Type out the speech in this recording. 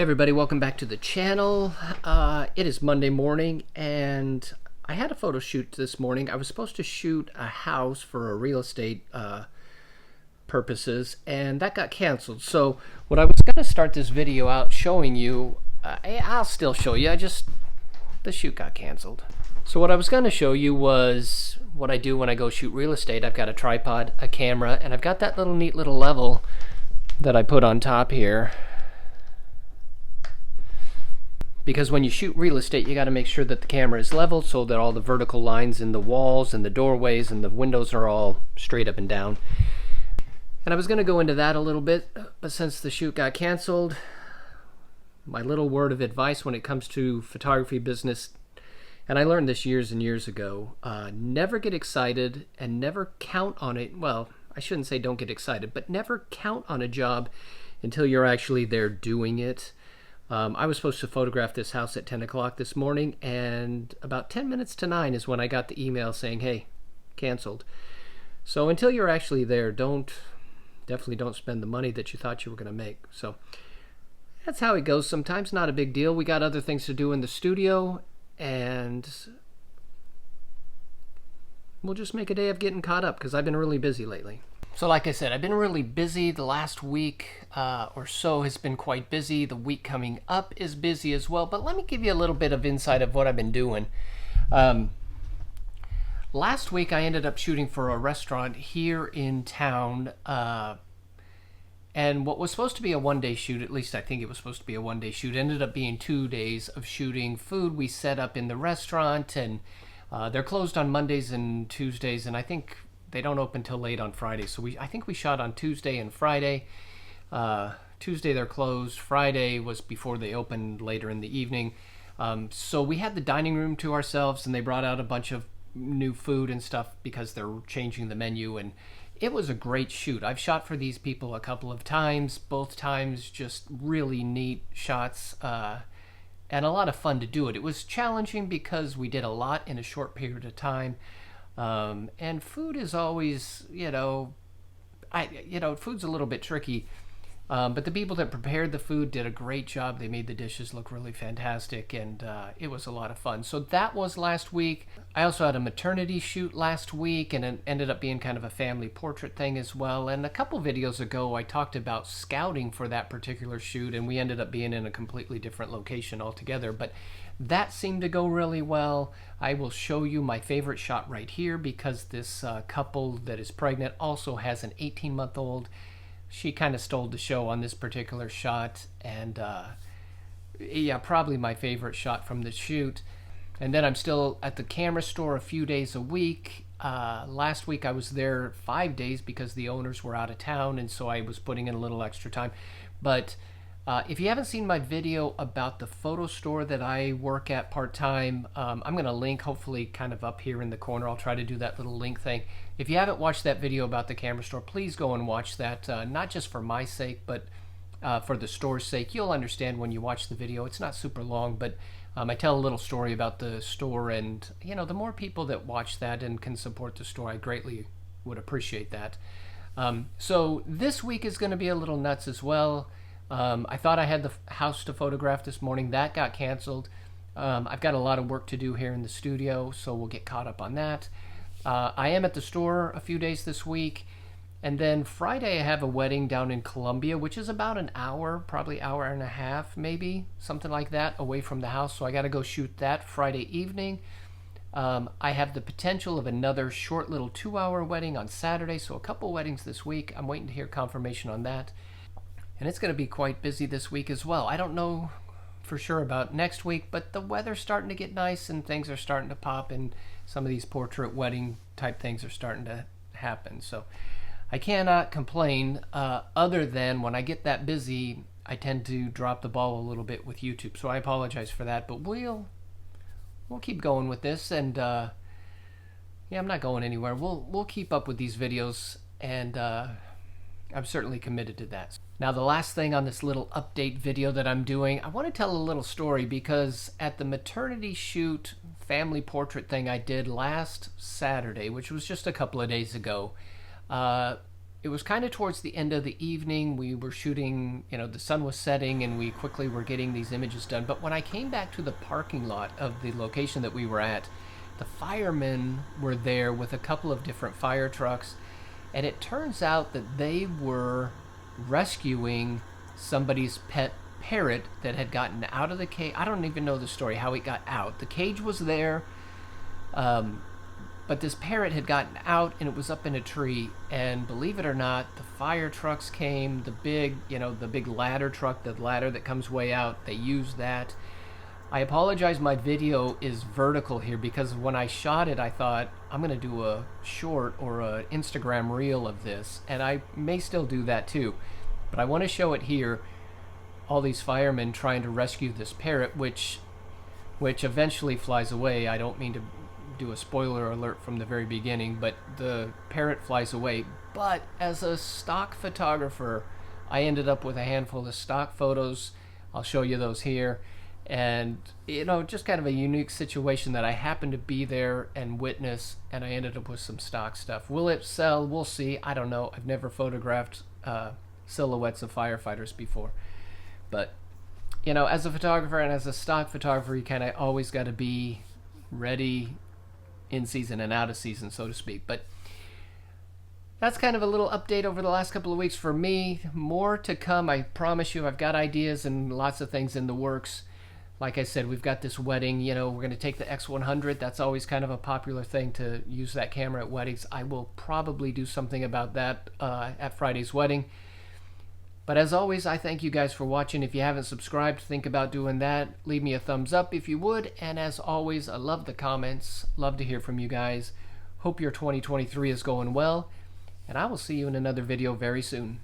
everybody, welcome back to the channel. It is Monday morning and I had a photo shoot this morning. I was supposed to shoot a house for a real estate purposes, and that got canceled. So what I was going to start this video out showing you, I'll still show you, the shoot got canceled. So what I was going to show you was what I do when I go shoot real estate. I've got a tripod, a camera, and I've got that neat little level that I put on top here. Because when you shoot real estate, you got to make sure that the camera is level so that all the vertical lines in the walls and the doorways and the windows are all straight up and down. And I was going to go into that a little bit, but since the shoot got canceled, my little word of advice when it comes to photography business, and I learned this years and years ago, never get excited and never count on it. Well, I shouldn't say don't get excited, but never count on a job until you're actually there doing it. I was supposed to photograph this house at 10 o'clock this morning, and about 10 minutes to 9 is when I got the email saying, hey, canceled. So until you're actually there, definitely don't spend the money that you thought you were going to make. So that's how it goes sometimes. Not a big deal. We got other things to do in the studio, and we'll just make a day of getting caught up because I've been really busy lately. So like I said, I've been really busy. The last week or so has been quite busy. The week coming up is busy as well. But let me give you a little bit of insight of what I've been doing. Last week I ended up shooting for a restaurant here in town. And what was supposed to be a one-day shoot, at least I think it was supposed to be a one-day shoot, ended up being 2 days of shooting food we set up in the restaurant. And they're closed on Mondays and Tuesdays, and I think they don't open till late on Friday. So I think we shot on Tuesday and Friday. Tuesday they're closed. Friday was before they opened later in the evening. So we had the dining room to ourselves, and they brought out a bunch of new food and stuff because they're changing the menu, and it was a great shoot. I've shot for these people a couple of times, both times just really neat shots, and a lot of fun to do it. It was challenging because we did a lot in a short period of time. And food is always, food's a little bit tricky, but the people that prepared the food did a great job. They made the dishes look really fantastic, and it was a lot of fun. So that was last week. I also had a maternity shoot last week, and it ended up being kind of a family portrait thing as well. And a couple videos ago, I talked about scouting for that particular shoot, and we ended up being in a completely different location altogether. But that seemed to go really well. I will show you my favorite shot right here because this couple that is pregnant also has an 18-month-old. She kind of stole the show on this particular shot, and yeah, probably my favorite shot from the shoot. And then I'm still at the camera store a few days a week. Last week I was there 5 days because the owners were out of town, and so I was putting in a little extra time. But if you haven't seen my video about the photo store that I work at part-time, I'm going to link hopefully kind of up here in the corner. I'll try to do that little link thing. If you haven't watched that video about the camera store, please go and watch that, not just for my sake, but for the store's sake. You'll understand when you watch the video. It's not super long, but I tell a little story about the store, and the more people that watch that and can support the store, I greatly would appreciate that. So this week is going to be a little nuts as well. I thought I had the house to photograph this morning. That got canceled. I've got a lot of work to do here in the studio, so we'll get caught up on that. I am at the store a few days this week, and then Friday I have a wedding down in Columbia, which is about an hour, probably hour and a half, maybe, something like that, away from the house, so I got to go shoot that Friday evening. I have the potential of another short little 2-hour wedding on Saturday, so a couple weddings this week. I'm waiting to hear confirmation on that. And it's going to be quite busy this week as well. I don't know for sure about next week, but the weather's starting to get nice and things are starting to pop, and some of these portrait wedding type things are starting to happen. So I cannot complain, other than when I get that busy, I tend to drop the ball a little bit with YouTube. So I apologize for that, but we'll keep going with this, and yeah, I'm not going anywhere. We'll keep up with these videos, and I'm certainly committed to that. Now, the last thing on this little update video that I'm doing, I want to tell a little story because at the maternity shoot family portrait thing I did last Saturday, which was just a couple of days ago, it was kind of towards the end of the evening. We were shooting, the sun was setting and we quickly were getting these images done. But when I came back to the parking lot of the location that we were at, the firemen were there with a couple of different fire trucks. And it turns out that they were rescuing somebody's pet parrot that had gotten out of the cage. I don't even know the story, how it got out. The cage was there. But this parrot had gotten out and it was up in a tree, and believe it or not, the fire trucks came, the big ladder truck, the ladder that comes way out, they used that. I apologize, my video is vertical here because when I shot it, I thought I'm going to do a short or an Instagram reel of this, and I may still do that too. But I want to show it here, all these firemen trying to rescue this parrot, which eventually flies away. I don't mean to do a spoiler alert from the very beginning, but the parrot flies away. But as a stock photographer, I ended up with a handful of stock photos. I'll show you those here. And just kind of a unique situation that I happened to be there and witness, and I ended up with some stock stuff. Will it sell? We'll see. I don't know. I've never photographed silhouettes of firefighters before. But as a photographer and as a stock photographer, you kind of always got to be ready in season and out of season, so to speak. But that's kind of a little update over the last couple of weeks for me. More to come, I promise you. I've got ideas and lots of things in the works. Like I said, we've got this wedding, we're going to take the X100. That's always kind of a popular thing to use that camera at weddings. I will probably do something about that at Friday's wedding. But as always, I thank you guys for watching. If you haven't subscribed, think about doing that. Leave me a thumbs up if you would. And as always, I love the comments. Love to hear from you guys. Hope your 2023 is going well. And I will see you in another video very soon.